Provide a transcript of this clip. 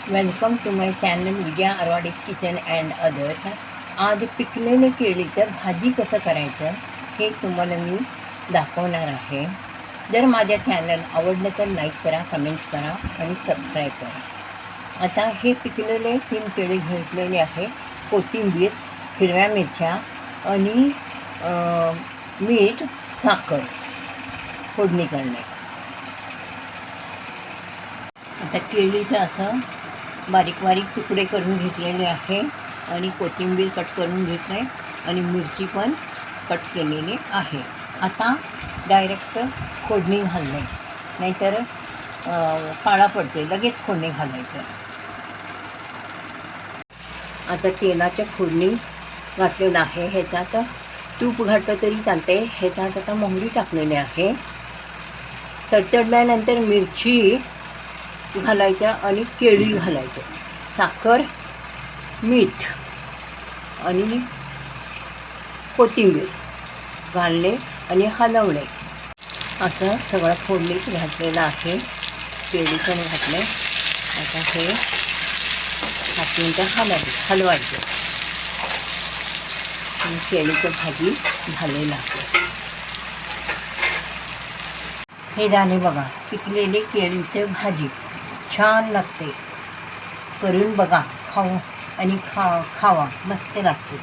Welcome to my channel Vijaya Arwade kitchen and others. आज पिकलेले केळीचं भाजी कसं करायचं हे तुम्हाला मी दाखवणार आहे. जर माझ्या चॅनल आवडलं तर लाईक करा, कमेंट करा आणि सबस्क्राईब करा. आता हे पिकलेले 3 केळी घेतलेले आहे, कोथिंबीर, हिरव्या मिरच्या आणि मीठ, साखर फोडणी करणे. आता केळीचं असं बारीक बारीक तुकडे करून घेतलेले आहे आणि कोथिंबीर कट करून घेतले आणि मिरची पण कट केलेली आहे. आता डायरेक्ट फोडणी घालणे, नाहीतर काळा पडते. लगेच फोडणी घालायचं. आता तेलाच्या फोडणी घातलेलं आहे. ह्याच्यात तूप घातलं तरी चालते. ह्याच्यात आता मोहरी टाकलेली आहे. तडतडल्यानंतर मिरची घालायचं आणि केळी घालायचं, साखर, मीठ आणि कोथिंबीर घालणे आणि हलवणे. असं सगळं फोडणीत घातलेलं आहे. केळी पण घातले. आता हे 5 मिनटं हलवायचं आणि केळीचं भाजी झालेलं आहे. हे झाले बघा, पिकलेले केळीचे भाजी छान लागते. करून बघा, खाऊ आणि खावा, मस्त लागते.